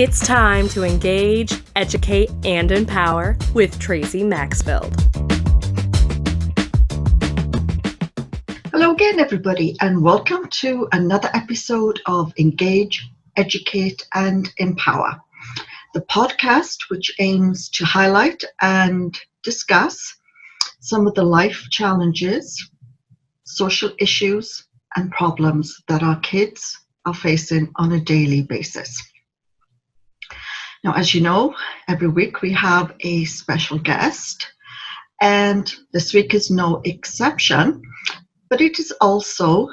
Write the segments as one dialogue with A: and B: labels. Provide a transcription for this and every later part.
A: It's time to engage, educate, and empower with TraceyMaxfield.
B: Hello again, everybody, and welcome to another episode of Engage, Educate, and Empower, the podcast which aims to highlight and discuss some of the life challenges, social issues, and problems that our kids are facing on a daily basis. Now, as you know, every week we have a special guest, and this week is no exception, but it is also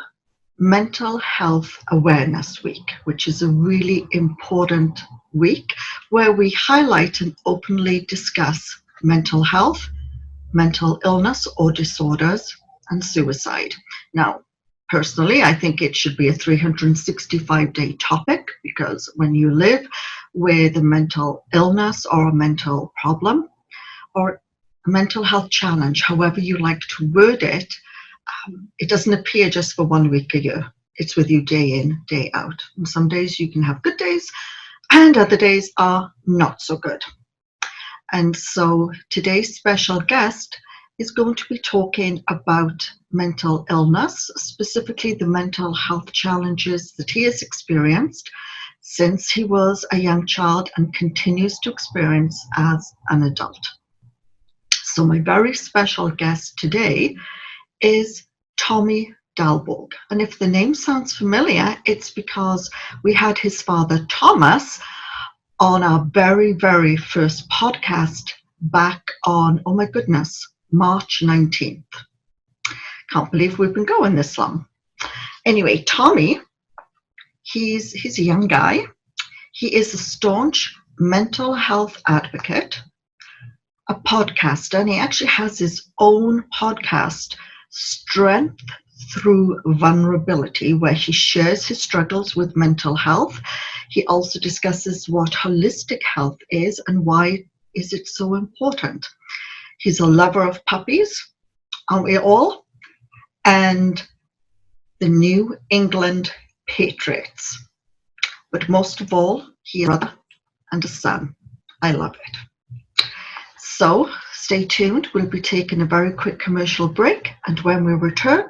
B: Mental Health Awareness Week, which is a really important week where we highlight and openly discuss mental health, mental illness or disorders, and suicide. Now, personally, I think it should be a 365-day topic, because when you live with a mental illness or a mental problem or a mental health challenge, however you like to word it, it doesn't appear just for 1 week a year. It's with you day in, day out. And some days you can have good days and other days are not so good. And so today's special guest is going to be talking about mental illness, specifically the mental health challenges that he has experienced since he was a young child and continues to experience as an adult. So my very special guest today is Tommy Dalborg. And if the name sounds familiar, it's because we had his father Thomas on our very, very first podcast back on, oh my goodness, March 19th. Can't believe we've been going this long. Anyway, Tommy, he's a young guy. He is a staunch mental health advocate, a podcaster, and he actually has his own podcast, Strength Through Vulnerability, where he shares his struggles with mental health. He also discusses what holistic health is and why is it so important. He's a lover of puppies, aren't we all? And the New England Patriots. But most of all, he is a brother and a son. I love it. So stay tuned. We'll be taking a very quick commercial break. And when we return,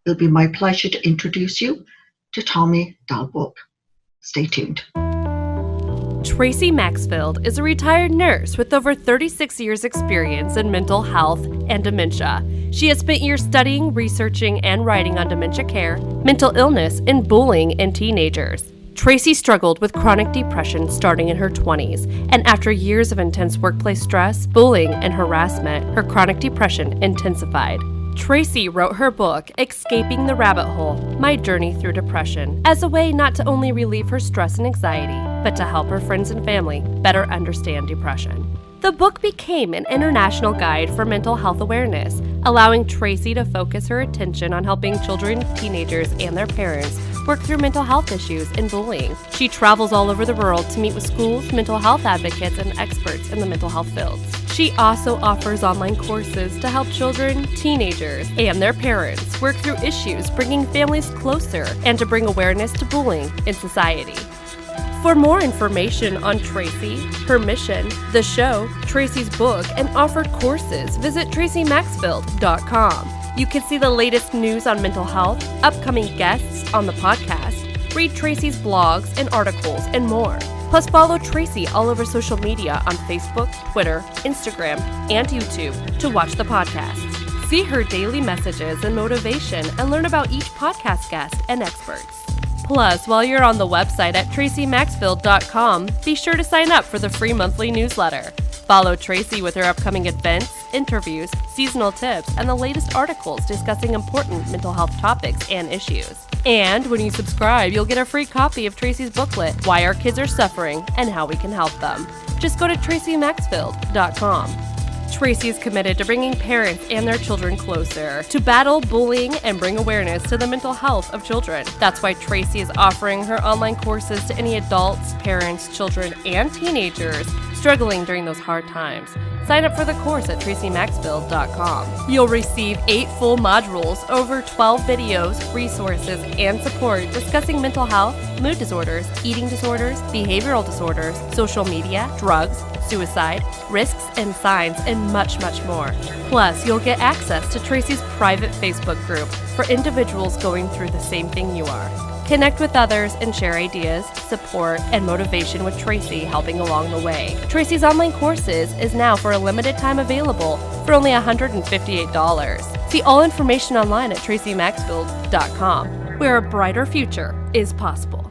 B: it'll be my pleasure to introduce you to Tommy Dalborg. Stay tuned.
A: TraceyMaxfield is a retired nurse with over 36 years' experience in mental health and dementia. She has spent years studying, researching, and writing on dementia care, mental illness, and bullying in teenagers. Tracey struggled with chronic depression starting in her 20s, and after years of intense workplace stress, bullying, and harassment, her chronic depression intensified. Tracey wrote her book, Escaping the Rabbit Hole, My Journey Through Depression, as a way not to only relieve her stress and anxiety, but to help her friends and family better understand depression. The book became an international guide for mental health awareness, allowing Tracey to focus her attention on helping children, teenagers, and their parents work through mental health issues and bullying. She travels all over the world to meet with schools, mental health advocates, and experts in the mental health fields. She also offers online courses to help children, teenagers, and their parents work through issues, bringing families closer and to bring awareness to bullying in society. For more information on Tracey, her mission, the show, Tracey's book, and offered courses, visit TraceyMaxfield.com. You can see the latest news on mental health, upcoming guests on the podcast, read Tracey's blogs and articles, and more. Plus, follow Tracey all over social media on Facebook, Twitter, Instagram, and YouTube to watch the podcasts. See her daily messages and motivation and learn about each podcast guest and experts. Plus, while you're on the website at TraceyMaxfield.com, be sure to sign up for the free monthly newsletter. Follow Tracey with her upcoming events, interviews, seasonal tips, and the latest articles discussing important mental health topics and issues. And when you subscribe, you'll get a free copy of Tracey's booklet, Why Our Kids Are Suffering and How We Can Help Them. Just go to TraceyMaxfield.com. Tracey is committed to bringing parents and their children closer to battle bullying and bring awareness to the mental health of children. That's why Tracey is offering her online courses to any adults, parents, children, and teenagers struggling during those hard times. Sign up for the course at TraceyMaxfield.com. You'll receive 8 full modules, over 12 videos, resources, and support discussing mental health, mood disorders, eating disorders, behavioral disorders, social media, drugs, suicide, risks and signs, and much, much more. Plus, you'll get access to Tracey's private Facebook group for individuals going through the same thing you are. Connect with others and share ideas, support, and motivation with Tracey helping along the way. Tracey's online courses is now for a limited time available for only $158. See all information online at TraceyMaxfield.com, where a brighter future is possible.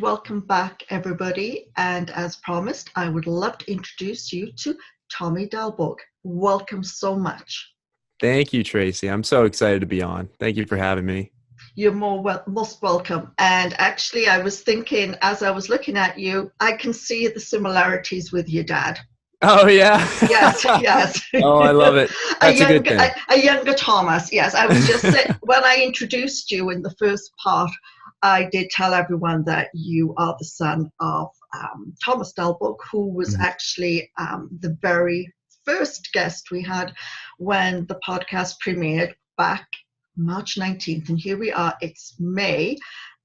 B: Welcome back, everybody. And as promised, I would love to introduce you to Tommy Dalborg. Welcome so much.
C: Thank you, Tracey. I'm so excited to be on. Thank you for having me.
B: You're most welcome. And actually, I was thinking, as I was looking at you, I can see the similarities with your dad.
C: Oh, yeah?
B: Yes, yes.
C: Oh, I love it. That's a good thing.
B: A younger Thomas, yes. I was just saying, when I introduced you in the first part, I did tell everyone that you are the son of Thomas Dalborg, who was actually the very first guest we had when the podcast premiered back March 19th. And here we are, it's May.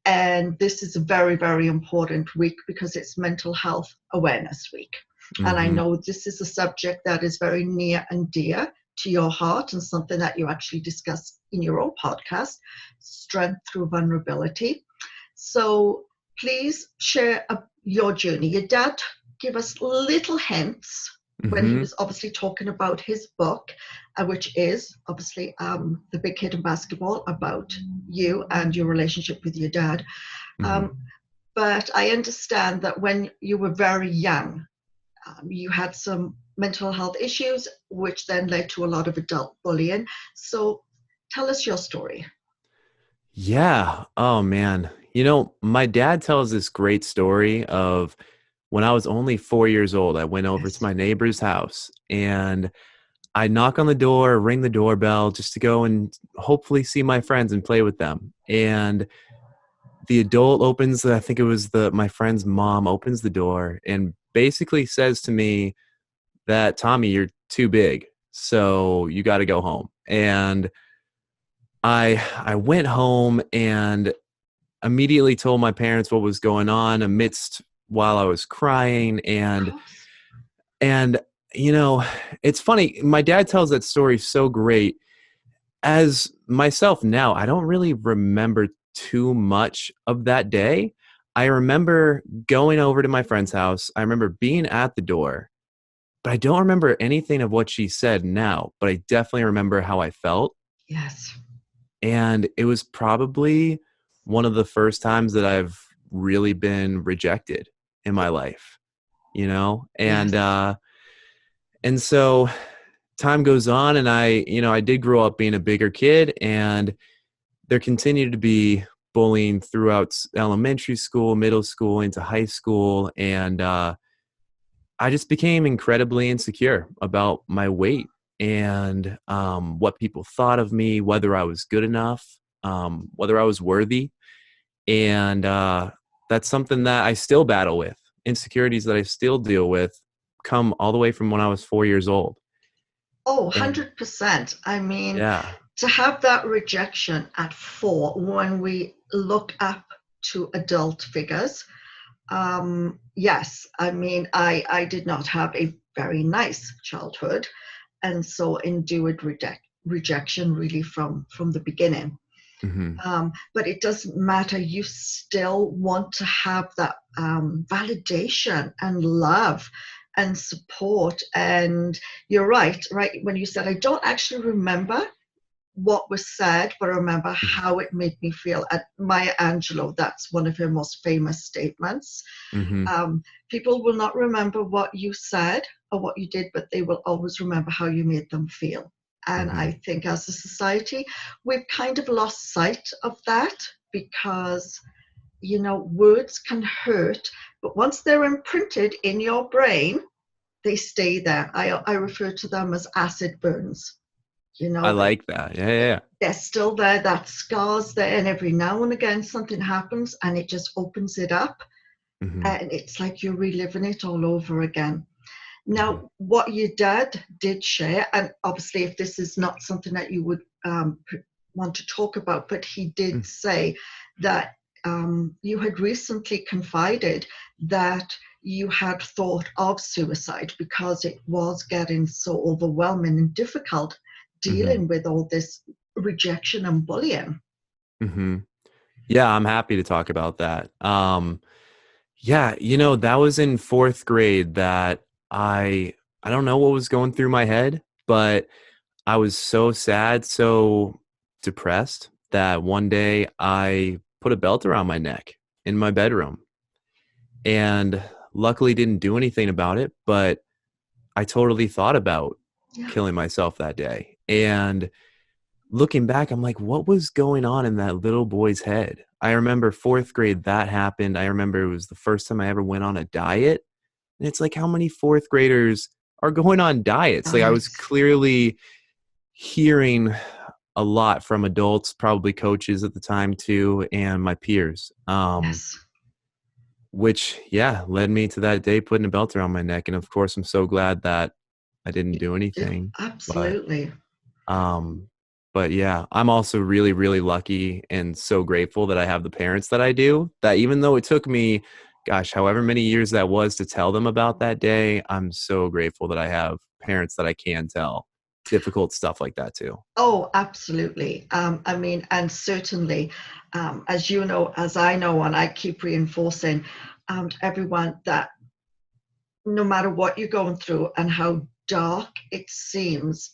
B: And this is a very, very important week because it's Mental Health Awareness Week. And I know this is a subject that is very near and dear to your heart and something that you actually discuss in your own podcast, Strength Through Vulnerability. So please share your journey. Your dad gave us little hints when he was obviously talking about his book, which is obviously The Big Kid in Basketball, about you and your relationship with your dad. But I understand that when you were very young, you had some mental health issues, which then led to a lot of adult bullying. So tell us your story.
C: Yeah. Oh, man. You know, my dad tells this great story of when I was only 4 years old. I went over to my neighbor's house and I knock on the door, ring the doorbell just to go and hopefully see my friends and play with them. And the adult opens, I think it was my friend's mom opens the door and basically says to me that, Tommy, you're too big, so you got to go home. And I went home and immediately told my parents what was going on while I was crying. And you know, it's funny. My dad tells that story so great. As myself now, I don't really remember too much of that day. I remember going over to my friend's house. I remember being at the door, but I don't remember anything of what she said now, but I definitely remember how I felt.
B: Yes.
C: And it was probably one of the first times that I've really been rejected in my life, you know? And, and so time goes on and I did grow up being a bigger kid, and there continued to be bullying throughout elementary school, middle school, into high school. And I just became incredibly insecure about my weight and what people thought of me, whether I was good enough, whether I was worthy. And that's something that I still battle with. Insecurities that I still deal with come all the way from when I was 4 years old.
B: Oh, 100%. I mean, to have that rejection at 4, when we look up to adult figures, yes, I mean, I did not have a very nice childhood, and so endured rejection really from the beginning. But it doesn't matter. You still want to have that validation and love and support. And you're right when you said, I don't actually remember what was said, but I remember how it made me feel. At Maya Angelou, that's one of her most famous statements. People will not remember what you said or what you did, but they will always remember how you made them feel. And I think as a society, we've kind of lost sight of that, because, you know, words can hurt, but once they're imprinted in your brain, they stay there. I refer to them as acid burns. You
C: I
B: know,
C: like that. Yeah, yeah,
B: they're still there, that scar's there, and every now and again something happens and it just opens it up,
C: yeah. Hmm.
B: and it's like you're reliving it all over again.
C: Hmm.
B: Now, what your dad did share, and obviously if this is not something that you would want to talk about, but he did say that you had recently confided that you had thought of suicide because it was getting so overwhelming and difficult
C: Hmm.
B: dealing with all this rejection and bullying.
C: Hmm. Yeah, I'm happy to talk about that. Yeah, that was in fourth grade that I don't know what was going through my head, but I was so sad, so depressed that one day I put a belt around my neck in my bedroom and luckily didn't do anything about it, but I totally thought about
B: Yeah.
C: killing myself that day. And looking back, I'm like, what was going on in that little boy's head? I remember fourth grade that happened. I remember it was the first time I ever went on a diet. And it's like, how many fourth graders are going on diets? Like, I was
B: Nice.
C: clearly hearing a lot from adults, probably coaches at the time too, and my peers.
B: Yes.
C: Which, yeah, led me to that day putting a belt around my neck. And of course, I'm so glad that I didn't do anything. But
B: Absolutely.
C: Um, but yeah, I'm also really, really lucky and so grateful that I have the parents that I do, that even though it took me, gosh, however many years that was to tell them about that day, I'm so grateful that I have parents that I can tell difficult stuff like that too.
B: Oh, absolutely. I mean, and certainly, as you know, as I know, and I keep reinforcing to everyone that no matter what you're going through and how dark it seems,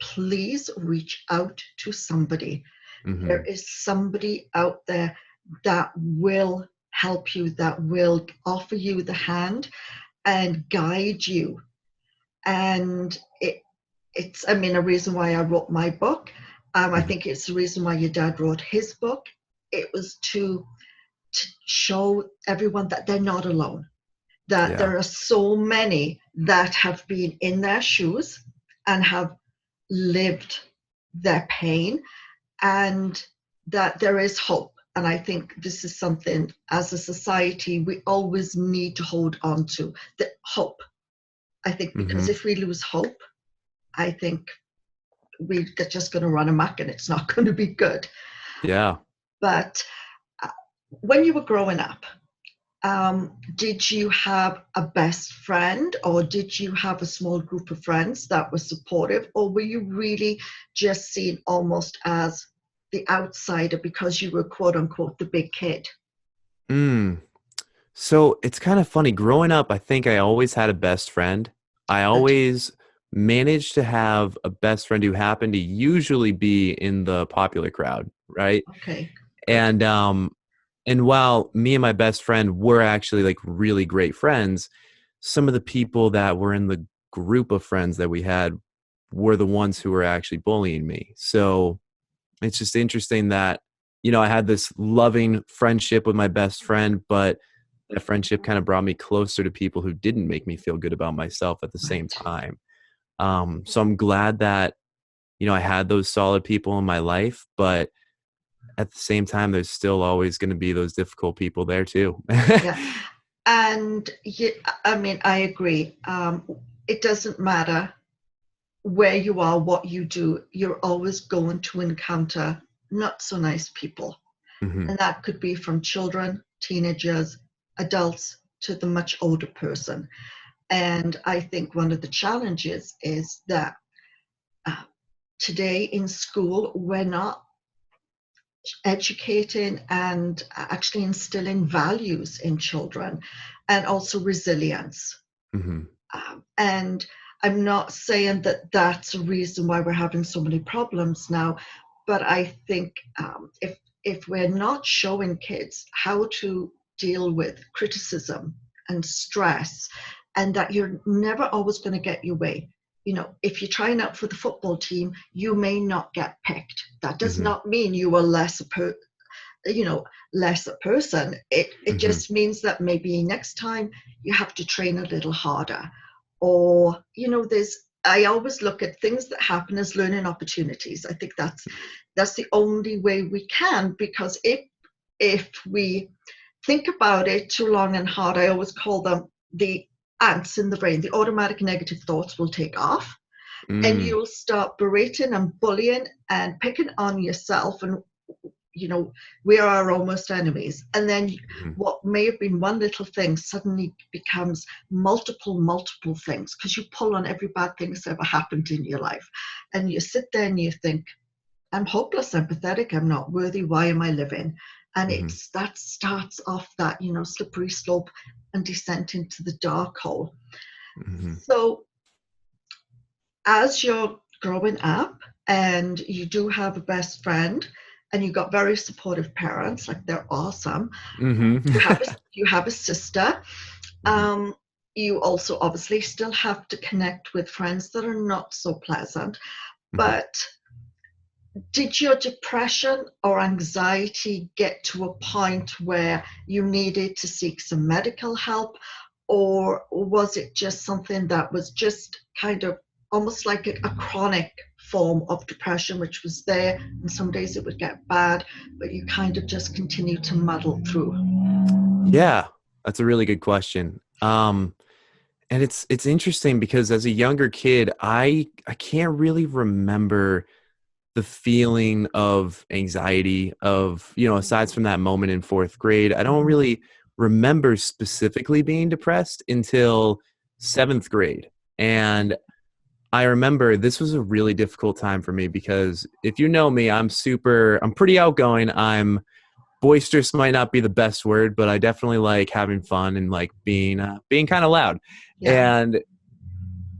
B: please reach out to somebody. There
C: Hmm.
B: is somebody out there that will help you, that will offer you the hand and guide you. And it's, I mean, a reason why I wrote my book. I
C: Hmm.
B: think it's the reason why your dad wrote his book. It was to show everyone that they're not alone, that
C: Yeah.
B: there are so many that have been in their shoes and have lived their pain, and that there is hope. And I think this is something as a society we always need to hold on to, the hope. I think because
C: Hmm.
B: if we lose hope, I think we're just going to run amok and it's not going to be good.
C: Yeah.
B: But uh, when you were growing up, did you have a best friend, or did you have a small group of friends that were supportive, or were you really just seen almost as the outsider because you were quote unquote the big kid?
C: Mm. So it's kind of funny. Growing up, I think I always had a best friend. I
B: Good.
C: always managed to have a best friend who happened to usually be in the popular crowd, right?
B: Okay. Good.
C: And and while me and my best friend were actually like really great friends, some of the people that were in the group of friends that we had were the ones who were actually bullying me. So it's just interesting that, I had this loving friendship with my best friend, but that friendship kind of brought me closer to people who didn't make me feel good about myself at the same
B: Right.
C: time. So I'm glad that, I had those solid people in my life, but at the same time, there's still always going to be those difficult people there too.
B: Yeah. And yeah, I mean, I agree. It doesn't matter where you are, what you do, you're always going to encounter not so nice people.
C: Hmm.
B: And that could be from children, teenagers, adults to the much older person. And I think one of the challenges is that uh, today in school, we're not educating and actually instilling values in children and also resilience.
C: Hmm.
B: And I'm not saying that that's a reason why we're having so many problems now, but I think if we're not showing kids how to deal with criticism and stress, and that you're never always going to get your way. You know, if you're trying out for the football team, you may not get picked. That does
C: Hmm.
B: not mean you are less a person. It
C: Hmm.
B: just means that maybe next time you have to train a little harder, or, you know, I always look at things that happen as learning opportunities. I think that's the only way we can, because if we think about it too long and hard, I always call them the ants in the brain. The automatic negative thoughts will take off, and
C: Mm,
B: you'll start berating and bullying and picking on yourself. And, you know, we are our own worst enemies. And then
C: mhm.
B: what may have been one little thing suddenly becomes multiple things, because you pull on every bad thing that's ever happened in your life. And you sit there and you think, I'm hopeless, I'm pathetic, I'm not worthy, why am I living? And
C: Mhm,
B: that starts off that, you know, slippery slope and descent into the dark hole.
C: mhm,
B: So as you're growing up and you do have a best friend and you got very supportive parents, like they're awesome.
C: mhm.
B: You have a sister.
C: Mhm,
B: You also obviously still have to connect with friends that are not so pleasant.
C: mhm.
B: But did your depression or anxiety get to a point where you needed to seek some medical help, or was it just something that was just kind of almost like a chronic form of depression, which was there, and some days it would get bad, but you kind of just continue to muddle through?
C: Yeah, that's a really good question. And it's interesting because as a younger kid, I can't really remember the feeling of anxiety of, aside from that moment in fourth grade. I don't
B: Mhm.
C: really remember specifically being depressed until seventh grade. And I remember this was a really difficult time for me because if you know me, I'm pretty outgoing. I'm boisterous might not be the best word, but I definitely like having fun and like being kind of loud.
B: Yeah.
C: And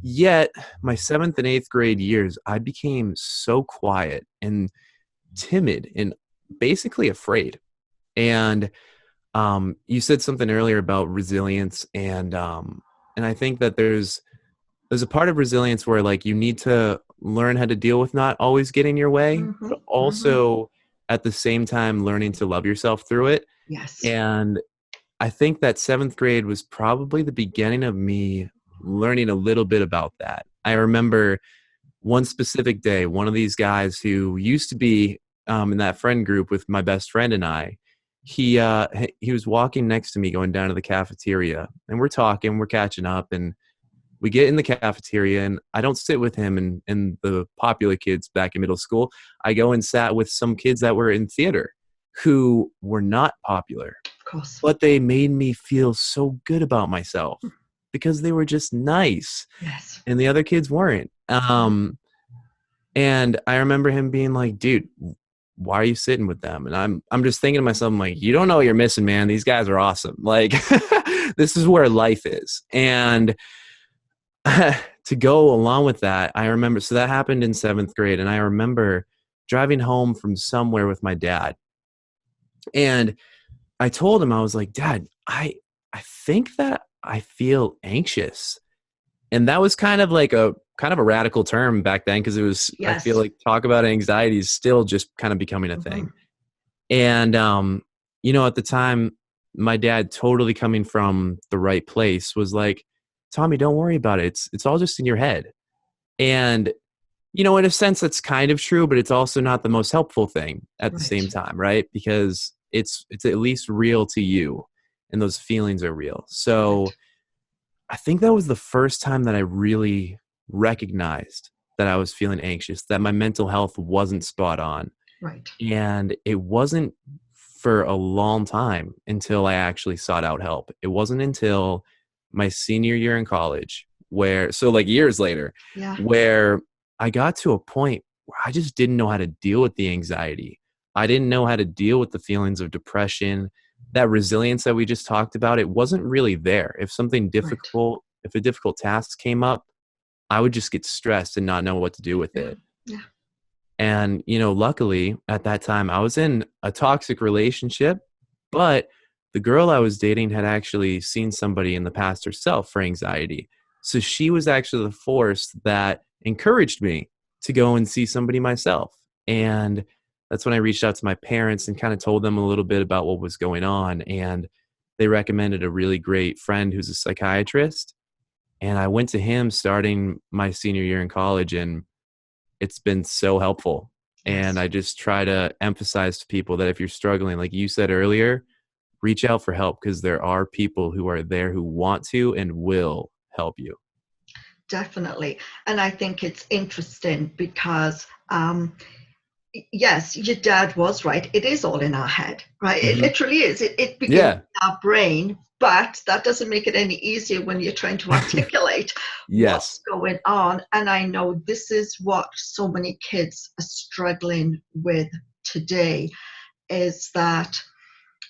C: yet, my seventh and eighth grade years, I became so quiet and timid and basically afraid. And you said something earlier about resilience, and I think that there's a part of resilience where like you need to learn how to deal with not always getting your way,
B: Hmm.
C: but
B: Hmm.
C: also at the same time learning to love yourself through it.
B: Yes.
C: And I think that seventh grade was probably the beginning of me learning a little bit about that. I remember one specific day, one of these guys who used to be in that friend group with my best friend and I, he was walking next to me going down to the cafeteria, and we're talking, we're catching up, and we get in the cafeteria, and I don't sit with him and the popular kids back in middle school. I go and sat with some kids that were in theater who were not popular,
B: Of course.
C: but they made me feel so good about myself because they were just nice
B: Yes.
C: and the other kids weren't. And I remember him being like, dude, why are you sitting with them? And I'm just thinking to myself, I'm like, you don't know what you're missing, man. These guys are awesome. Like this is where life is. And to go along with that, I remember, so that happened in seventh grade. And I remember driving home from somewhere with my dad. And I told him, I was like, Dad, I think that I feel anxious. And that was kind of a radical term back then because it was, I feel
B: Yes.
C: like talk about anxiety is still just kind of becoming a
B: Hmm.
C: thing. And at the time, my dad, totally coming from the right place, was like, Tommy, don't worry about it. It's all just in your head. And in a sense that's kind of true, but it's also not the most helpful thing at the
B: Right.
C: same time, right? Because it's at least real to you and those feelings are real.
B: Right.
C: So I think that was the first time that I really recognized that I was feeling anxious, that my mental health wasn't spot on.
B: Right.
C: And it wasn't for a long time until I actually sought out help. It wasn't until my senior year in college, so like years later,
B: Yeah.
C: where I got to a point where I just didn't know how to deal with the anxiety. I didn't know how to deal with the feelings of depression, that resilience that we just talked about. It wasn't really there.
B: Right.
C: If a difficult task came up, I would just get stressed and not know what to do with
B: Yeah.
C: it.
B: Yeah.
C: And, luckily at that time I was in a toxic relationship, but the girl I was dating had actually seen somebody in the past herself for anxiety. So she was actually the force that encouraged me to go and see somebody myself. And that's when I reached out to my parents and kind of told them a little bit about what was going on. And they recommended a really great friend who's a psychiatrist. And I went to him starting my senior year in college, and it's been so helpful. And
B: Yes.
C: I just try to emphasize to people that if you're struggling, like you said earlier, reach out for help, because there are people who are there who want to and will help you.
B: Definitely. And I think it's interesting because, yes, your dad was right. It is all in our head, right? It
C: Hmm.
B: literally is. It begins
C: Yeah.
B: in our brain, but that doesn't make it any easier when you're trying to articulate what's
C: Yes.
B: going on. And I know this is what so many kids are struggling with today, is that,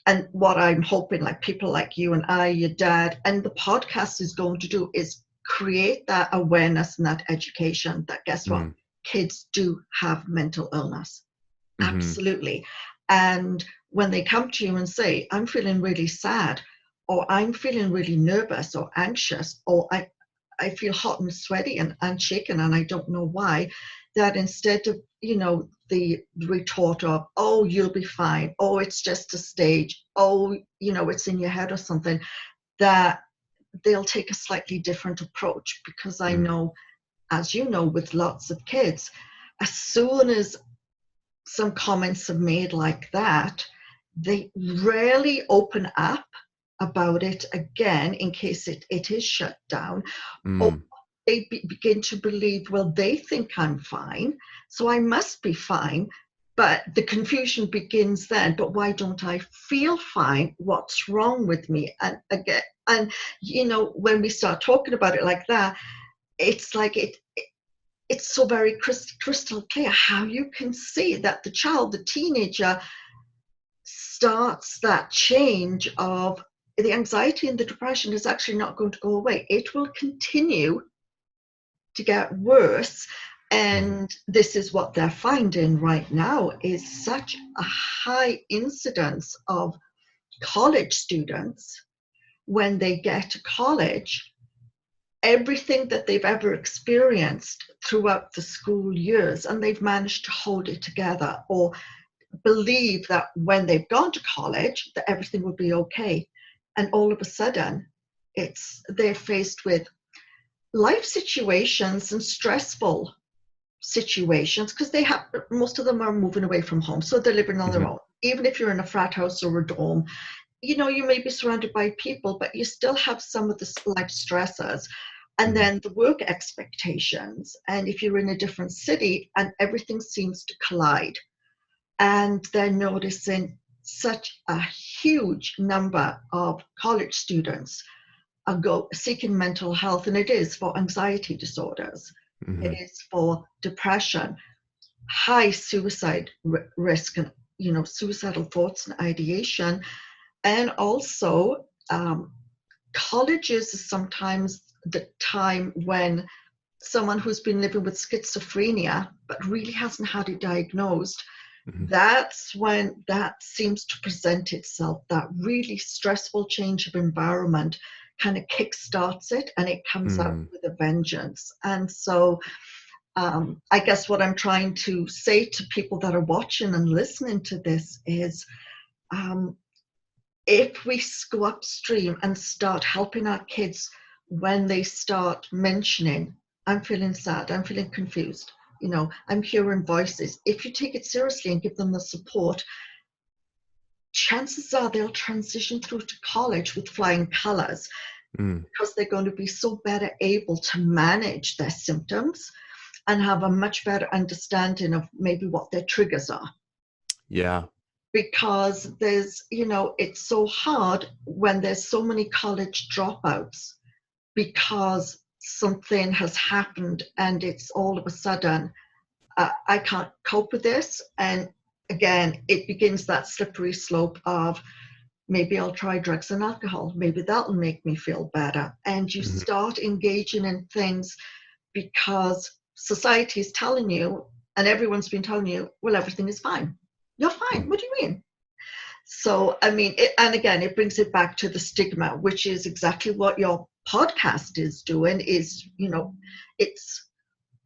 B: and what I'm hoping, like people like you and I, your dad, and the podcast is going to do is create that awareness and that education that, guess what?
C: Mm.
B: Kids do have mental illness.
C: Hmm.
B: Absolutely. And when they come to you and say, I'm feeling really sad, or I'm feeling really nervous or anxious, or I feel hot and sweaty and shaken and I don't know why, that instead of, the retort of, oh, you'll be fine, oh, it's just a stage, oh, it's in your head or something, that they'll take a slightly different approach. Because I
C: Mm.
B: know, as you know, with lots of kids, as soon as some comments are made like that, they rarely open up about it again in case it is shut down, or
C: Mm.
B: they begin to believe, well, they think I'm fine, so I must be fine. But the confusion begins then. But why don't I feel fine? What's wrong with me? And again, and when we start talking about it like that, it's like it's so very crystal clear how you can see that the child, the teenager, starts that change of the anxiety and the depression is actually not going to go away. It will continue to get worse.
C: Mm.
B: And this is what they're finding right now, is such a high incidence of college students when they get to college. Everything that they've ever experienced throughout the school years, and they've managed to hold it together, or believe that when they've gone to college that everything will be okay, and all of a sudden they're faced with life situations and stressful situations, because most of them are moving away from home, so they're living on their
C: Hmm.
B: own. Even if you're in a frat house or a dorm, you may be surrounded by people, but you still have some of the life stressors. And
C: Hmm.
B: then the work expectations. And if you're in a different city, and everything seems to collide, and they're noticing such a huge number of college students are seeking mental health, and it is for anxiety disorders, it
C: Hmm.
B: is for depression, high suicide risk, and suicidal thoughts and ideation. And also, colleges is sometimes the time when someone who's been living with schizophrenia but really hasn't had it diagnosed,
C: Hmm.
B: that's when that seems to present itself. That really stressful change of environment kind of kickstarts it, and it comes out
C: Mm.
B: with a vengeance. And so, I guess what I'm trying to say to people that are watching and listening to this is, um, if we go upstream and start helping our kids when they start mentioning, I'm feeling sad, I'm feeling confused, I'm hearing voices. If you take it seriously and give them the support, chances are they'll transition through to college with flying colors,
C: Mm.
B: because they're going to be so better able to manage their symptoms and have a much better understanding of maybe what their triggers are.
C: Yeah.
B: Because it's so hard when there's so many college dropouts, because something has happened and it's all of a sudden, I can't cope with this. And again, it begins that slippery slope of, maybe I'll try drugs and alcohol, maybe that'll make me feel better. And you
C: Mhm.
B: start engaging in things because society is telling you, and everyone's been telling you, well, everything is fine, you're fine,
C: Mhm.
B: what do you mean? So, I mean, and again, it brings it back to the stigma, which is exactly what your podcast is doing, is, it's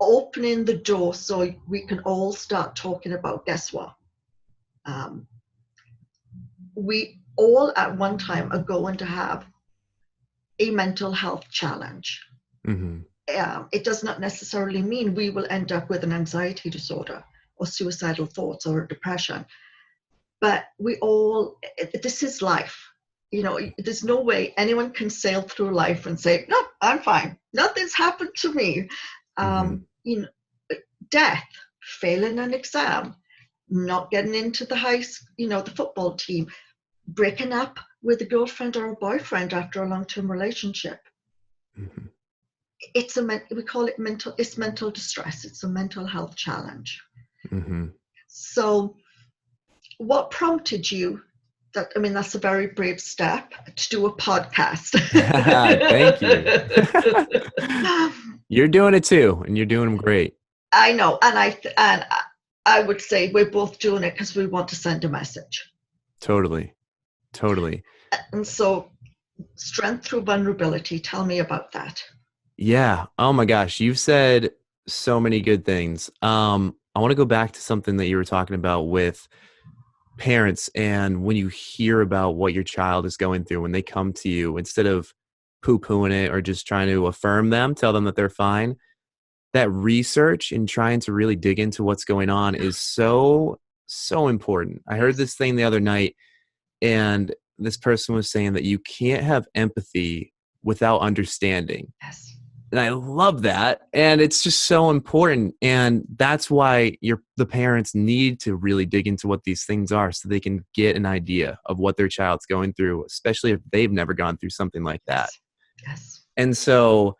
B: opening the door so we can all start talking about, guess what? Um, we all at one time are going to have a mental health challenge.
C: Mm-hmm.
B: It does not necessarily mean we will end up with an anxiety disorder or suicidal thoughts or depression. But this is life. There's no way anyone can sail through life and say, no, I'm fine. Nothing's happened to me.
C: Mm-hmm.
B: Death, failing an exam, not getting into the football team, breaking up with a girlfriend or a boyfriend after a long-term relationship.
C: Mm-hmm.
B: We call it mental distress. It's a mental health challenge.
C: Mm-hmm.
B: So what prompted you that's a very brave step to do a podcast.
C: Thank you. You're doing it too, and you're doing them great.
B: I know, and I would say we're both doing it because we want to send a message.
C: Totally.
B: And so, strength through vulnerability. Tell me about that.
C: Yeah. Oh my gosh, you've said so many good things. I want to go back to something that you were talking about with parents, and when you hear about what your child is going through, when they come to you, instead of poo-pooing it or just trying to affirm them, tell them that they're fine, that research and trying to really dig into what's going on is so important. I heard this thing the other night, and this person was saying that you can't have empathy without understanding.
B: Yes.
C: And I love that. And it's just so important. And that's why the parents need to really dig into what these things are so they can get an idea of what their child's going through, especially if they've never gone through something like that.
B: Yes.
C: And so,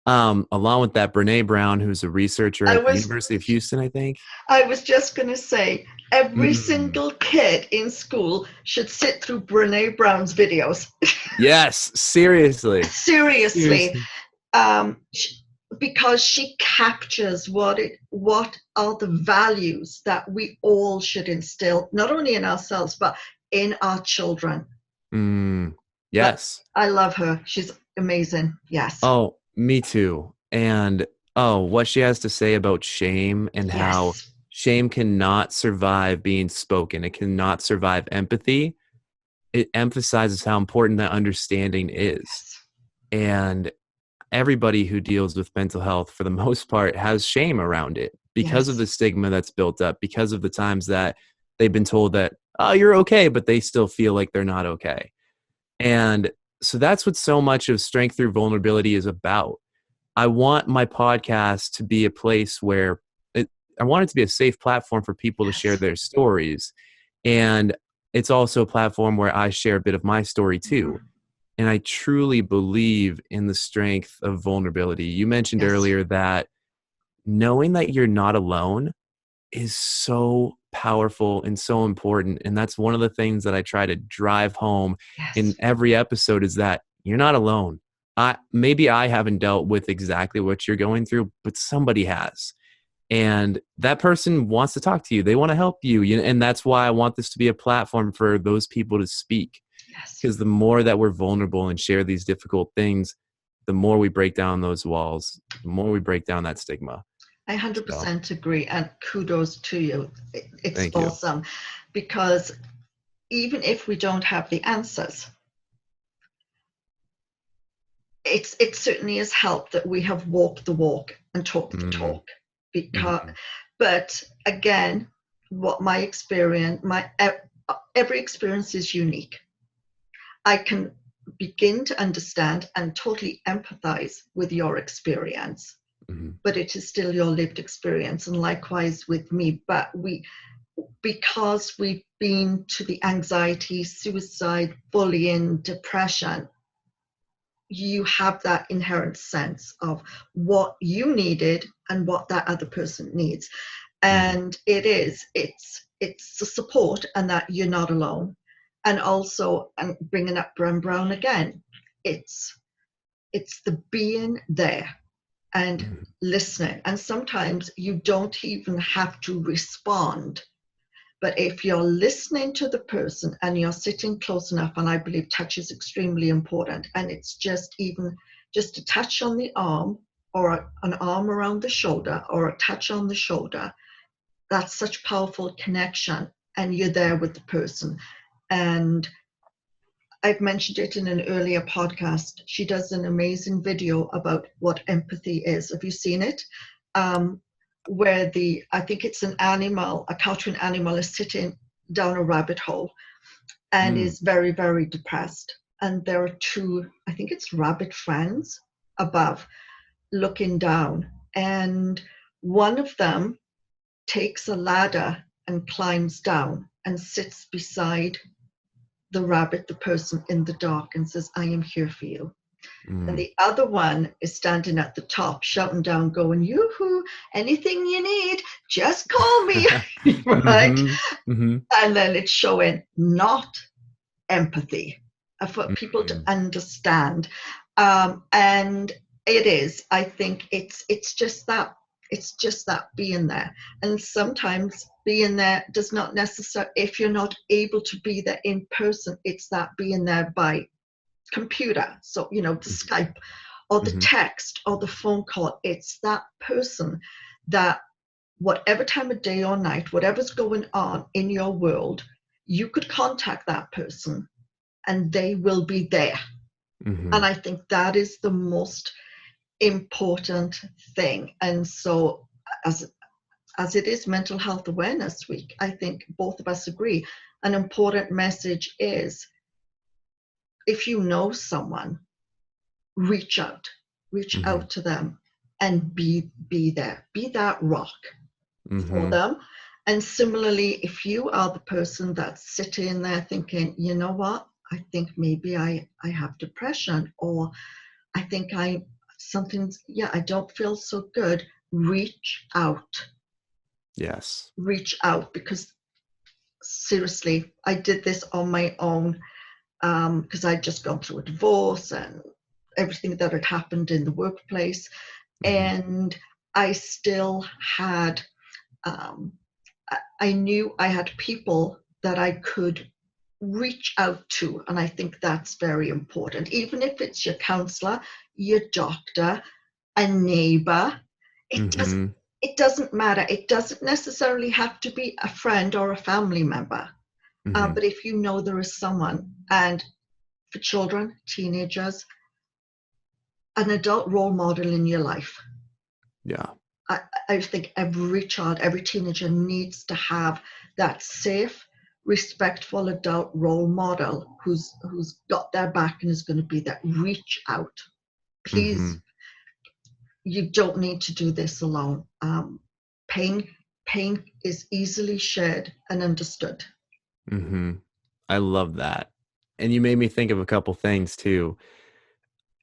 C: along with that, Brene Brown, who's a researcher at the University of Houston, I think.
B: I was just going to say, every single kid in school should sit through Brene Brown's videos.
C: Yes, seriously.
B: Seriously. Because she captures what are the values that we all should instill, not only in ourselves, but in our children.
C: Yes.
B: But I love her. She's amazing. Yes.
C: Oh, me too. And what she has to say about shame and how shame cannot survive being spoken. It cannot survive empathy. It emphasizes how important that understanding is.
B: Yes.
C: And everybody who deals with mental health, for the most part, has shame around it because of the stigma that's built up, because of the times that they've been told that, oh, you're okay, but they still feel like they're not okay. And so that's what so much of Strength Through Vulnerability is about. I want my podcast to be a place where I want it to be a safe platform for people to share their stories. And it's also a platform where I share a bit of my story too. And I truly believe in the strength of vulnerability. You mentioned earlier that knowing that you're not alone is so powerful and so important. And that's one of the things that I try to drive home in every episode is that you're not alone. Maybe I haven't dealt with exactly what you're going through, but somebody has. And that person wants to talk to you. They want to help you. And that's why I want this to be a platform for those people to speak. Because the more that we're vulnerable and share these difficult things, the more we break down those walls, the more we break down that stigma.
B: I 100% agree, and kudos to you. It's awesome because even if we don't have the answers, it certainly has helped that we have walked the walk and talked the talk. But again, what my experience, every experience is unique. I can begin to understand and totally empathize with your experience. But it is still your lived experience, and likewise with me. But because we've been to the anxiety, suicide, bullying, depression, you have that inherent sense of what you needed and what that other person needs. And it's the support and that you're not alone. And also, and bringing up Brené Brown again, it's the being there and listening. And sometimes you don't even have to respond. But if you're listening to the person and you're sitting close enough, and I believe touch is extremely important, and it's just a touch on the arm or an arm around the shoulder or a touch on the shoulder, that's such powerful connection, and you're there with the person. And I've mentioned it in an earlier podcast. She does an amazing video about what empathy is. Have you seen it? Where I think it's an animal, a cartoon animal is sitting down a rabbit hole and is very, very depressed. And there are two, I think it's rabbit friends above looking down. And one of them takes a ladder and climbs down and sits beside the rabbit, the person in the dark, and says, I am here for you. And the other one is standing at the top, shouting down, going, yoo-hoo, anything you need, just call me. Right?
C: Mm-hmm.
B: And then it's showing not empathy for people to understand. And it is, I think it's just that being there. And sometimes being there does not necessarily, if you're not able to be there in person, it's that being there by computer. So, the Skype or the text or the phone call, it's that person that whatever time of day or night, whatever's going on in your world, you could contact that person and they will be there. And I think that is the most important thing. And so as it is Mental Health Awareness Week, I think both of us agree an important message is, if you know someone, reach out to them and be there, be that rock for them. And similarly, if you are the person that's sitting there thinking, you know what, I think maybe I have depression, or I think I don't feel so good, reach out.
C: Yes.
B: Reach out, because seriously, I did this on my own. Because I'd just gone through a divorce and everything that had happened in the workplace. And I still had, I knew I had people that I could reach out to. And I think that's very important. Even if it's your counselor, your doctor, a neighbor, it doesn't matter. It doesn't necessarily have to be a friend or a family member. But if you know there is someone, and for children, teenagers, an adult role model in your life.
C: Yeah.
B: I think every child, every teenager needs to have that safe, respectful adult role model who's got their back and is going to be there. Reach out. Please, you don't need to do this alone. Pain is easily shared and understood.
C: I love that. And you made me think of a couple things too.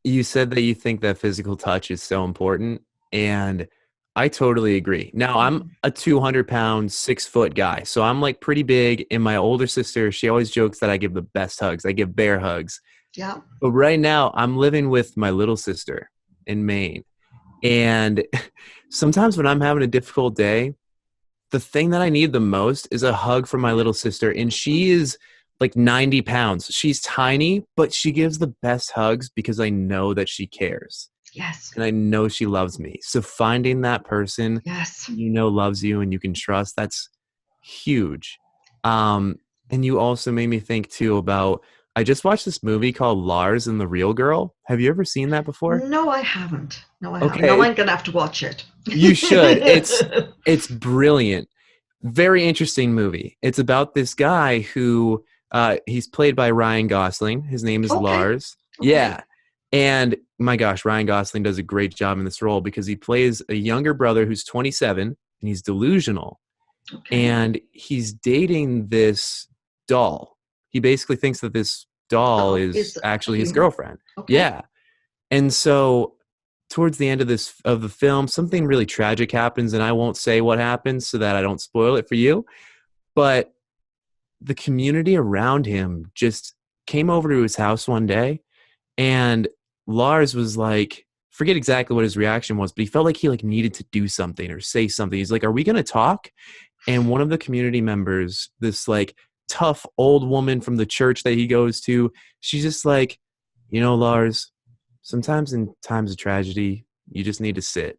C: You said that you think that physical touch is so important, and I totally agree. Now, I'm a 200-pound, 6-foot guy, so I'm like pretty big. And my older sister, she always jokes that I give the best hugs. I give bear hugs.
B: Yeah.
C: But right now, I'm living with my little sister in Maine. And sometimes when I'm having a difficult day, the thing that I need the most is a hug from my little sister. And she is like 90 pounds. She's tiny, but she gives the best hugs because I know that she cares.
B: Yes.
C: And I know she loves me. So finding that person,
B: yes,
C: loves you and you can trust, that's huge. And you also made me think too about, I just watched this movie called Lars and the Real Girl. Have you ever seen that before?
B: No, I haven't.
C: Okay.
B: Now I'm going to have to watch it.
C: You should. It's brilliant. Very interesting movie. It's about this guy who he's played by Ryan Gosling. His name is Lars.
B: Okay.
C: Yeah. And my gosh, Ryan Gosling does a great job in this role because he plays a younger brother who's 27 and he's delusional.
B: Okay.
C: And he's dating this doll. He basically thinks that this doll is actually his girlfriend.
B: Okay.
C: Yeah. And so towards the end of the film, something really tragic happens, and I won't say what happens so that I don't spoil it for you. But the community around him just came over to his house one day, and Lars was like, forget exactly what his reaction was, but he felt like he needed to do something or say something. He's like, "Are we going to talk?" And one of the community members, this tough old woman from the church that he goes to, she's just like, Lars, sometimes in times of tragedy, you just need to sit.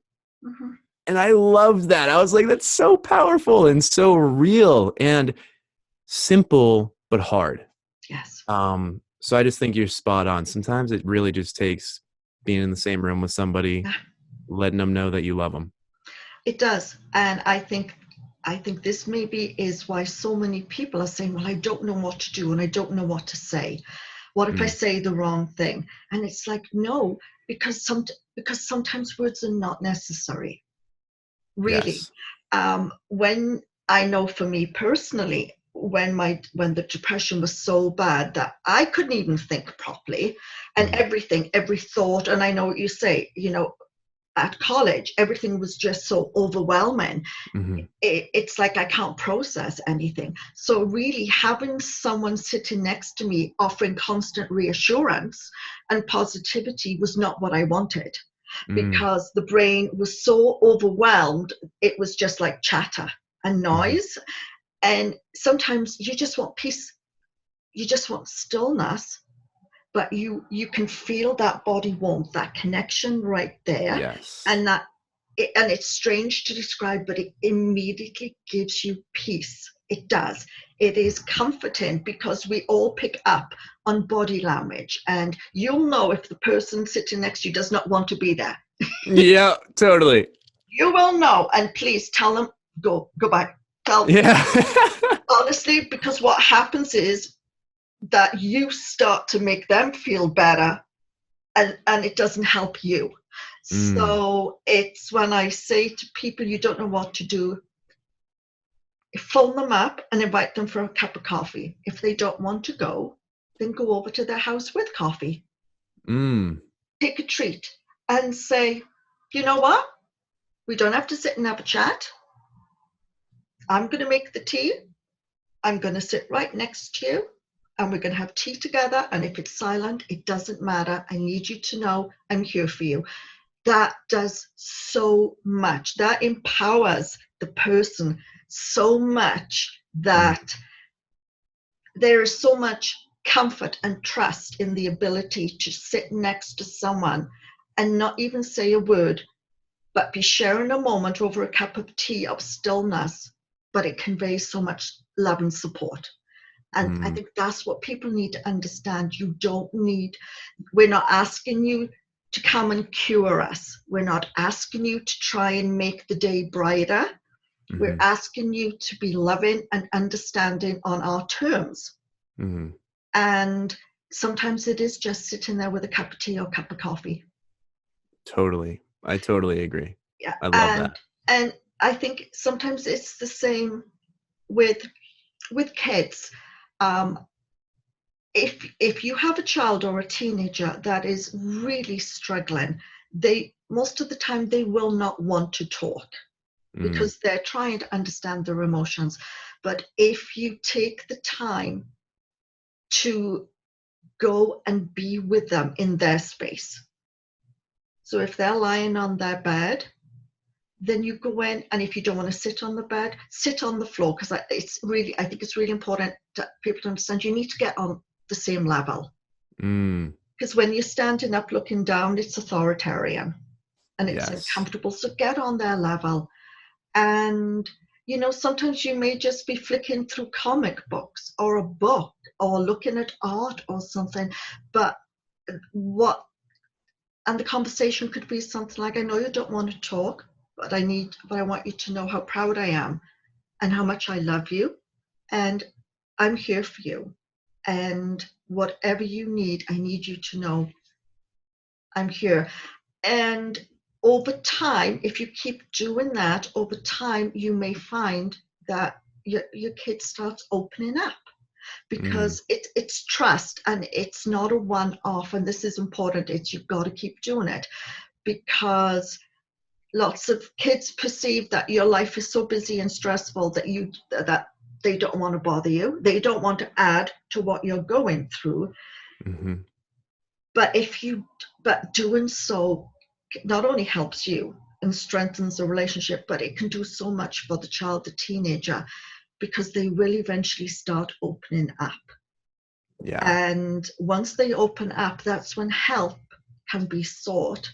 C: And I loved that. I was like, that's so powerful and so real and simple, but hard.
B: Yes.
C: So I just think you're spot on. Sometimes it really just takes being in the same room with somebody, letting them know that you love them.
B: It does. And I think this maybe is why so many people are saying, well, I don't know what to do and I don't know what to say. What if I
C: Mm.
B: say the wrong thing? And it's like, no, because sometimes words are not necessary, really.
C: Yes.
B: When I know for me personally, when the depression was so bad that I couldn't even think properly, and
C: Mm.
B: every thought, and I know what you say, at college, everything was just so overwhelming.
C: Hmm.
B: It's like I can't process anything. So really having someone sitting next to me offering constant reassurance and positivity was not what I wanted,
C: Mm.
B: because the brain was so overwhelmed. It was just like chatter and
C: Hmm.
B: noise. And sometimes you just want peace, you just want stillness, but you can feel that body warmth, that connection right there.
C: Yes.
B: And and it's strange to describe, but it immediately gives you peace. It does. It is comforting, because we all pick up on body language, and you'll know if the person sitting next to you does not want to be there.
C: Yeah, totally.
B: You will know, and please tell them, go back. Tell,
C: Yeah.
B: honestly, because what happens is that you start to make them feel better, and it doesn't help you.
C: Mm.
B: So it's when I say to people, you don't know what to do, phone them up and invite them for a cup of coffee. If they don't want to go, then go over to their house with coffee.
C: Mm.
B: Take a treat and say, you know what? We don't have to sit and have a chat. I'm going to make the tea. I'm going to sit right next to you, and we're going to have tea together. And if it's silent, it doesn't matter. I need you to know I'm here for you. That does so much. That empowers the person so much,
C: Mm.
B: that there is so much comfort and trust in the ability to sit next to someone and not even say a word, but be sharing a moment over a cup of tea of stillness. But it conveys so much love and support. And I
C: Mm.
B: think that's what people need to understand. We're not asking you to come and cure us. We're not asking you to try and make the day brighter. We're
C: Hmm.
B: asking you to be loving and understanding on our terms.
C: Hmm.
B: And sometimes it is just sitting there with a cup of tea or a cup of coffee.
C: Totally. I totally agree.
B: Yeah.
C: I love
B: And
C: that.
B: and I think sometimes it's the same with kids. Um, if you have a child or a teenager that is really struggling, they most of the time they will not want to talk,
C: Mm.
B: because they're trying to understand their emotions. But if you take the time to go and be with them in their space, so if they're lying on their bed, then you go in, and if you don't want to sit on the bed, sit on the floor, because I think it's really important that people to understand you need to get on the same level.
C: Mm.
B: Because when you're standing up looking down, it's authoritarian and it's
C: Yes.
B: uncomfortable. So get on their level. And, sometimes you may just be flicking through comic books or a book or looking at art or something. But what, and the conversation could be something like, I know you don't want to talk, but I want you to know how proud I am and how much I love you. And I'm here for you. And whatever you need, I need you to know I'm here. And over time, if you keep doing that, over time, you may find that your kid starts opening up,
C: Mm.
B: because it's trust, and it's not a one-off. And this is important. You've got to keep doing it, because lots of kids perceive that your life is so busy and stressful that they don't want to bother you. They don't want to add to what you're going through.
C: Hmm.
B: But but doing so not only helps you and strengthens the relationship, but it can do so much for the child, the teenager, because they will eventually start opening up.
C: Yeah.
B: And once they open up, that's when help can be sought.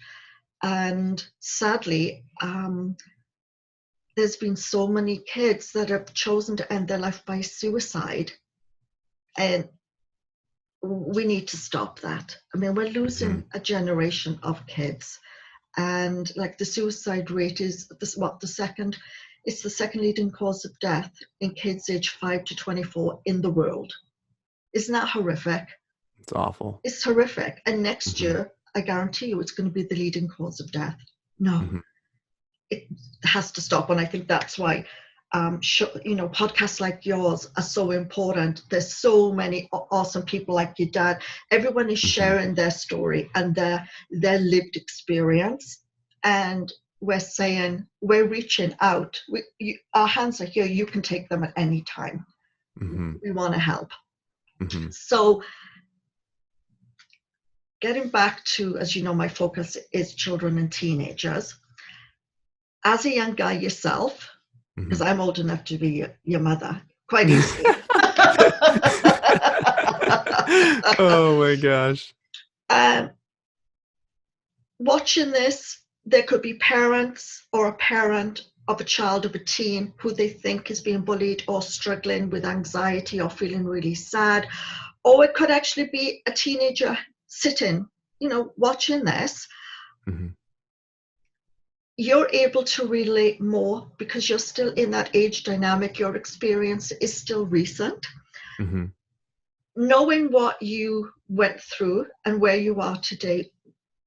B: And sadly, there's been so many kids that have chosen to end their life by suicide. And we need to stop that. I mean, we're losing a generation of kids, and like the suicide rate is this, it's the second leading cause of death in kids aged 5 to 24 in the world. Isn't that horrific?
C: It's awful.
B: It's horrific. And next year, I guarantee you, it's going to be the leading cause of death. No, it has to stop. And I think that's why podcasts like yours are so important. There's so many awesome people like your dad. Everyone is sharing their story and their lived experience, and we're reaching out. Our hands are here. You can take them at any time. We want to help. So getting back to, as you know, my focus is children and teenagers. As a young guy yourself, because I'm old enough to be your mother, quite easily.
C: Oh my gosh.
B: Watching this, there could be parents or a parent of a child of a teen who they think is being bullied or struggling with anxiety or feeling really sad. Or it could actually be a teenager sitting, watching this. You're able to relate more because you're still in that age dynamic. Your experience is still recent. Knowing what you went through and where you are today,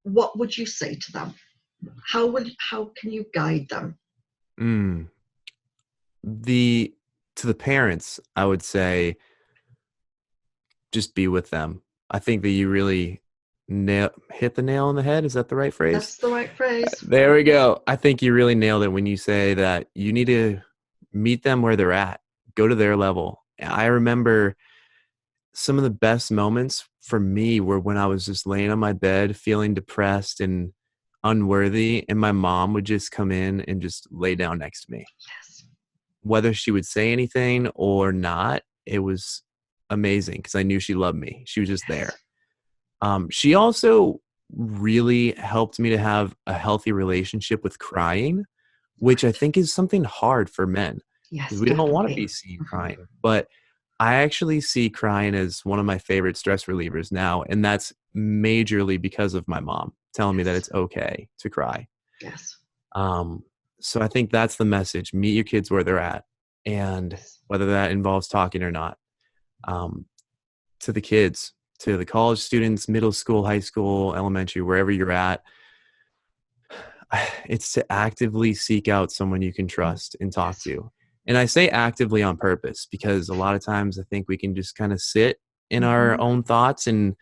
B: what would you say to them? How can you guide them?
C: To the parents, I would say, just be with them. I think that you really hit the nail on the head. Is that the right phrase?
B: That's the right phrase.
C: There we go. I think you really nailed it when you say that you need to meet them where they're at, go to their level. I remember some of the best moments for me were when I was just laying on my bed feeling depressed and unworthy, and my mom would just come in and just lay down next to me.
B: Yes.
C: Whether she would say anything or not, it was amazing because I knew she loved me. She was just there. She also really helped me to have a healthy relationship with crying, which I think is something hard for men.
B: Yes,
C: because we don't want to be seen crying. But I actually see crying as one of my favorite stress relievers now, and that's majorly because of my mom telling me that it's okay to cry.
B: Yes.
C: So I think that's the message. Meet your kids where they're at, and whether that involves talking or not. To the kids, to the college students, middle school, high school, elementary, wherever you're at, it's to actively seek out someone you can trust and talk to. And I say actively on purpose because a lot of times I think we can just kind of sit in our own thoughts and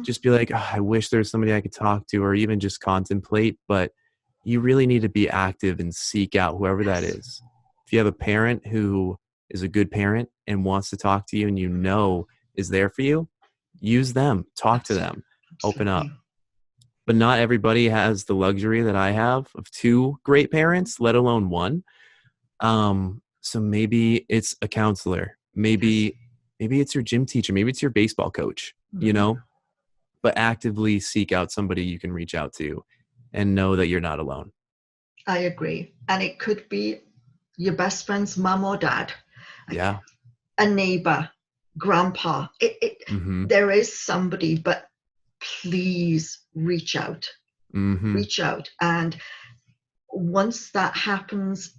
C: just be like, I wish there's somebody I could talk to, or even just contemplate. But you really need to be active and seek out whoever that is. If you have a parent who is a good parent and wants to talk to you and is there for you, use them, talk to them, open up. But not everybody has the luxury that I have of two great parents, let alone one. So maybe it's a counselor, maybe it's your gym teacher, maybe it's your baseball coach, but actively seek out somebody you can reach out to and know that you're not alone.
B: I agree. And it could be your best friend's mom or dad.
C: Yeah.
B: A neighbor, grandpa. There is somebody, but please reach out. Reach out. And once that happens,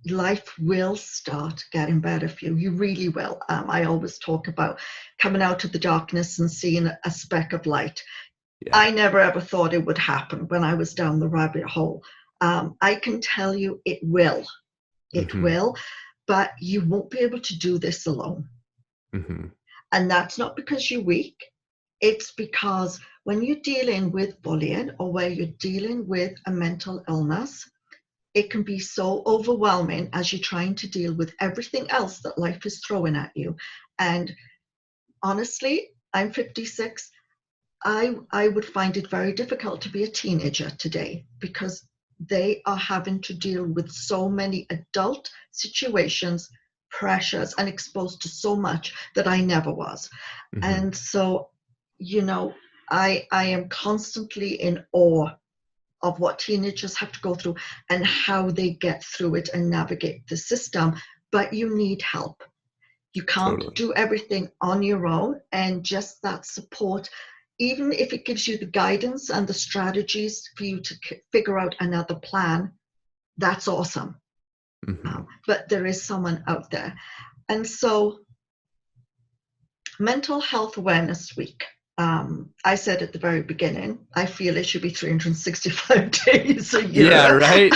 B: life will start getting better for you. You really will. I always talk about coming out of the darkness and seeing a speck of light. Yeah. I never ever thought it would happen when I was down the rabbit hole. I can tell you it will. It will, but you won't be able to do this alone. And that's not because you're weak. It's because when you're dealing with bullying or where you're dealing with a mental illness, it can be so overwhelming as you're trying to deal with everything else that life is throwing at you. And honestly, I'm 56. I would find it very difficult to be a teenager today because they are having to deal with so many adult situations, pressures, and exposed to so much that I never was. And so, I am constantly in awe of what teenagers have to go through and how they get through it and navigate the system. But you need help. You can't
C: Totally.
B: do everything on your own, and just that support, even if it gives you the guidance and the strategies for you to figure out another plan, that's awesome.
C: Hmm.
B: But there is someone out there. And so Mental Health Awareness Week. I said at the very beginning, I feel it should be 365 days a
C: Yeah,
B: year.
C: right.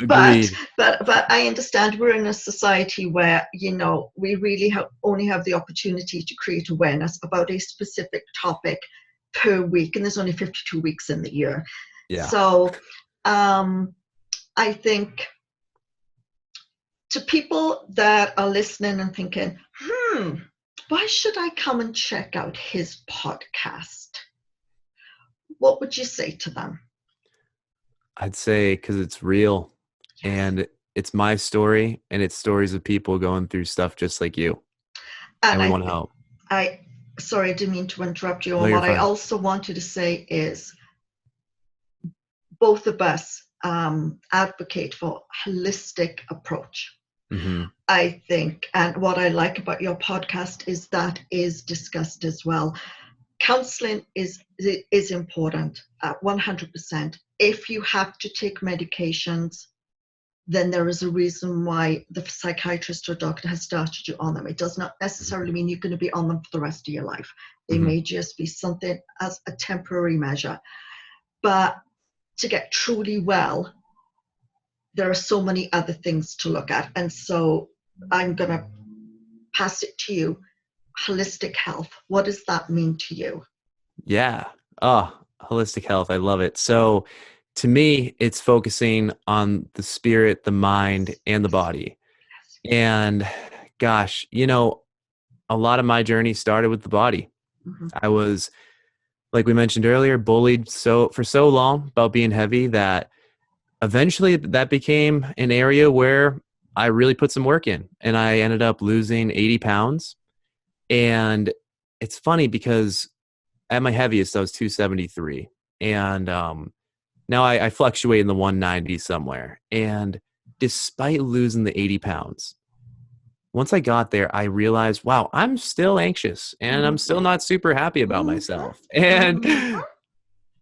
B: but
C: Agreed.
B: but I understand we're in a society where, we really only have the opportunity to create awareness about a specific topic per week, and there's only 52 weeks in the year.
C: Yeah.
B: So I think, to people that are listening and thinking, why should I come and check out his podcast? What would you say to them?
C: I'd say because it's real
B: Yes.
C: and it's my story and it's stories of people going through stuff just like you. And
B: And
C: we want to help.
B: sorry, I didn't mean to interrupt you.
C: No,
B: And
C: you're
B: what I
C: fine.
B: also wanted to say is, both of us advocate for holistic approach.
C: Hmm.
B: I think, and what I like about your podcast is that is discussed as well. Counseling is important, 100%. If you have to take medications, then there is a reason why the psychiatrist or doctor has started you on them. It does not necessarily mean you're going to be on them for the rest of your life. They
C: Hmm.
B: may just be something as a temporary measure. But to get truly well, there are so many other things to look at. And so I'm going to pass it to you. Holistic health, what does that mean to you?
C: Yeah. Oh, holistic health. I love it. So to me, it's focusing on the spirit, the mind, and the body. And gosh, a lot of my journey started with the body.
B: Mm-hmm.
C: I was, like we mentioned earlier, bullied for so long about being heavy that eventually that became an area where I really put some work in, and I ended up losing 80 pounds. And it's funny because at my heaviest, I was 273. And now I fluctuate in the 190 somewhere. And despite losing the 80 pounds, once I got there, I realized, wow, I'm still anxious and I'm still not super happy about myself. And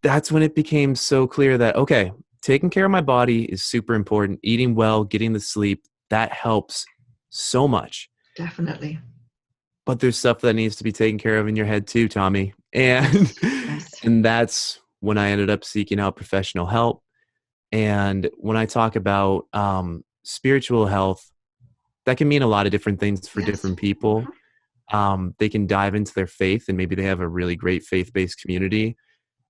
C: that's when it became so clear that, okay, taking care of my body is super important. Eating well, getting the sleep, that helps so much.
B: Definitely.
C: But there's stuff that needs to be taken care of in your head too, Tommy. And
B: Yes.
C: and that's when I ended up seeking out professional help. And when I talk about spiritual health, that can mean a lot of different things for
B: Yes.
C: different people. They can dive into their faith and maybe they have a really great faith-based community.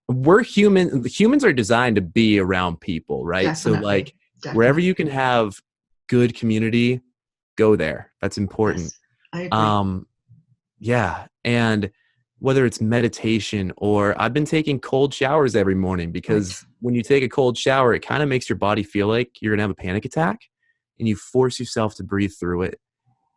C: We're human. Humans are designed to be around people, right? So like wherever you can have good community, go there. That's important.
B: Yes, I agree.
C: Yeah. And whether it's meditation or I've been taking cold showers every morning because when you take a cold shower, it kind of makes your body feel like you're going to have a panic attack and you force yourself to breathe through it.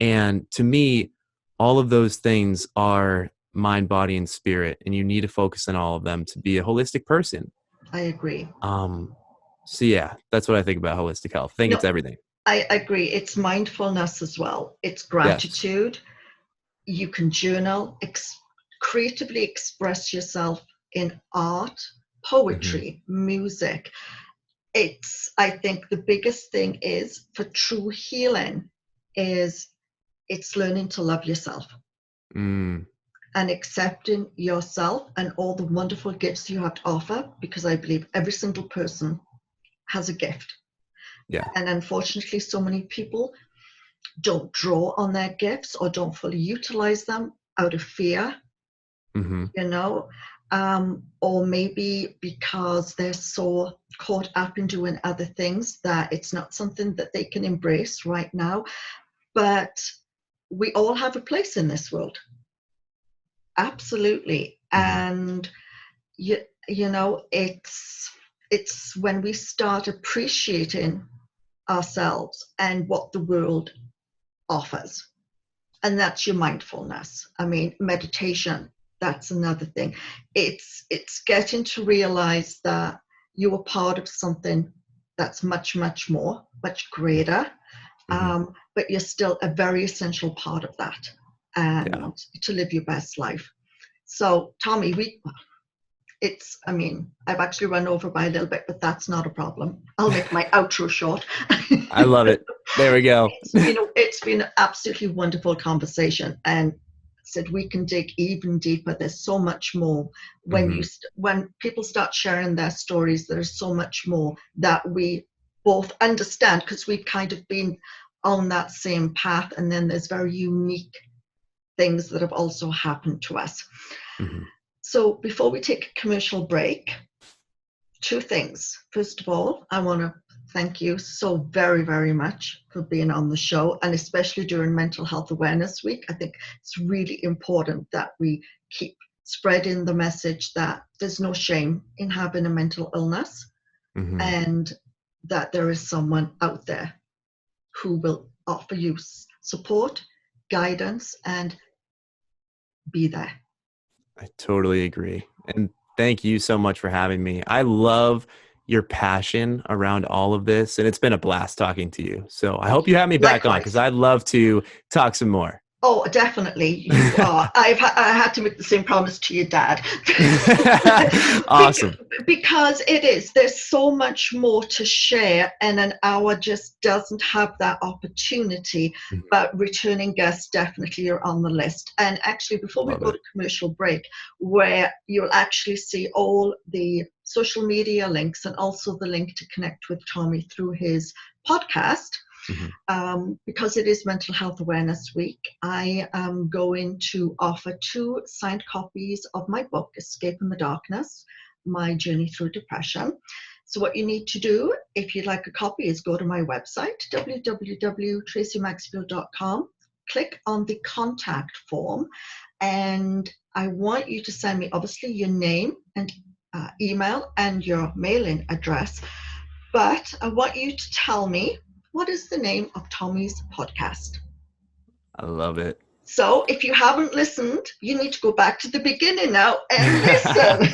C: And to me, all of those things are mind, body, and spirit. And you need to focus on all of them to be a holistic person.
B: I agree.
C: So yeah, that's what I think about holistic health. I think it's everything.
B: I agree. It's mindfulness as well. It's
C: Yes.
B: gratitude. You can journal, creatively express yourself in art, poetry, music. I think the biggest thing is for true healing is it's learning to love yourself
C: Mm,
B: and accepting yourself and all the wonderful gifts you have to offer, because I believe every single person has a gift.
C: yeah.
B: And unfortunately, so many people don't draw on their gifts or don't fully utilize them out of fear,
C: Mm-hmm.
B: or maybe because they're so caught up in doing other things that it's not something that they can embrace right now. But we all have a place in this world. Absolutely.
C: Mm-hmm.
B: And it's when we start appreciating ourselves and what the world offers. And that's your mindfulness. I mean, meditation, that's another thing. It's getting to realize that you are part of something that's much, much more, much greater. but you're still a very essential part of that, and to live your best life. So, Tommy, I've actually run over by a little bit, but that's not a problem. I'll make my outro short.
C: I love it. There we go.
B: It's been an absolutely wonderful conversation, and said we can dig even deeper. There's so much more when when people start sharing their stories. There's so much more that we both understand, because we've kind of been on that same path, and then there's very unique things that have also happened to us. So before we take a commercial break, two things. First of all, I want to thank you so very, very much for being on the show, and especially during Mental Health Awareness Week. I think it's really important that we keep spreading the message that there's no shame in having a mental illness, and that there is someone out there who will offer you support, guidance, and be there.
C: I totally agree. And thank you so much for having me. I love your passion around all of this, and it's been a blast talking to you. So I hope you have me back on, because I'd love to talk some more.
B: Oh, definitely. You are. I had to make the same promise to your dad.
C: Awesome.
B: Because there's so much more to share, and an hour just doesn't have that opportunity. But returning guests definitely are on the list. And actually, before we go to commercial break, where you'll actually see all the social media links and also the link to connect with Tommy through his podcast. Because it is Mental Health Awareness Week, I am going to offer 2 signed copies of my book, Escaping the Darkness, My Journey Through Depression. So what you need to do, if you'd like a copy, is go to my website, www.TraceyMaxfield.com, click on the contact form, and I want you to send me, obviously, your name and email and your mailing address, but I want you to tell me, what is the name of Tommy's podcast?
C: I love it.
B: So if you haven't listened, you need to go back to the beginning now and listen.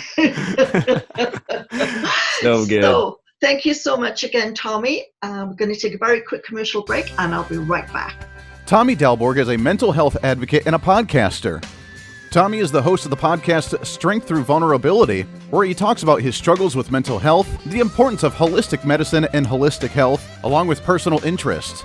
C: So good.
B: So thank you so much again, Tommy. I'm going to take a very quick commercial break, and I'll be right back.
D: Tommy Delborg is a mental health advocate and a podcaster. Tommy is the host of the podcast Strength Through Vulnerability, where he talks about his struggles with mental health, the importance of holistic medicine and holistic health, along with personal interests.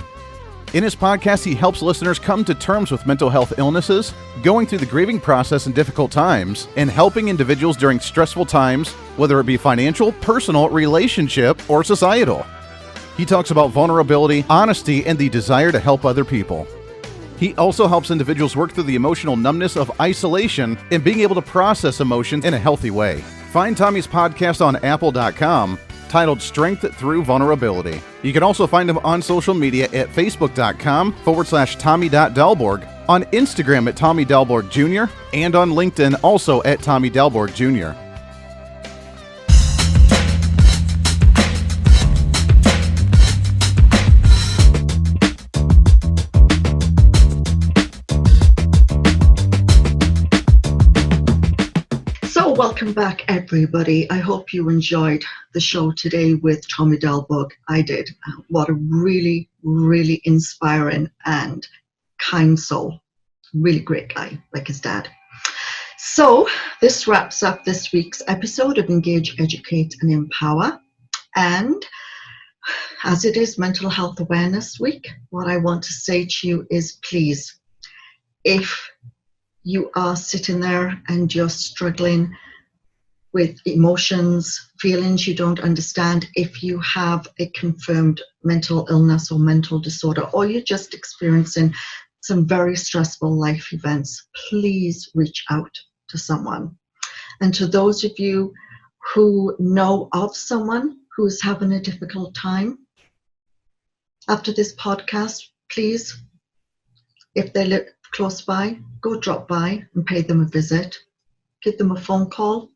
D: In his podcast, he helps listeners come to terms with mental health illnesses, going through the grieving process in difficult times, and helping individuals during stressful times, whether it be financial, personal, relationship, or societal. He talks about vulnerability, honesty, and the desire to help other people. He also helps individuals work through the emotional numbness of isolation and being able to process emotions in a healthy way. Find Tommy's podcast on apple.com, titled Strength Through Vulnerability. You can also find him on social media at facebook.com/Tommy.Delborg, on Instagram at Tommy Delborg Jr., and on LinkedIn also at Tommy Delborg Jr.
B: Welcome back, everybody. I hope you enjoyed the show today with Tommy Delborg. I did. What a really, really inspiring and kind soul. Really great guy, like his dad. So this wraps up this week's episode of Engage, Educate, and Empower. And as it is Mental Health Awareness Week, what I want to say to you is, please, if you are sitting there and you're struggling with emotions, feelings you don't understand, if you have a confirmed mental illness or mental disorder, or you're just experiencing some very stressful life events, please reach out to someone. And to those of you who know of someone who's having a difficult time, after this podcast, please, if they live close by, go drop by and pay them a visit. Give them a phone call,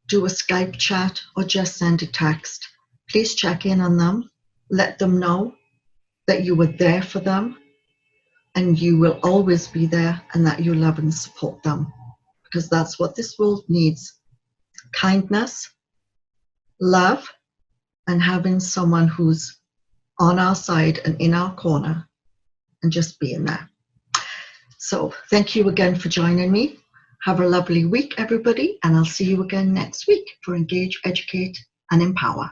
B: do a Skype chat, or just send a text. Please check in on them. Let them know that you were there for them and you will always be there, and that you love and support them, because that's what this world needs. Kindness, love, and having someone who's on our side and in our corner and just being there. So thank you again for joining me. Have a lovely week, everybody, and I'll see you again next week for Engage, Educate, and Empower.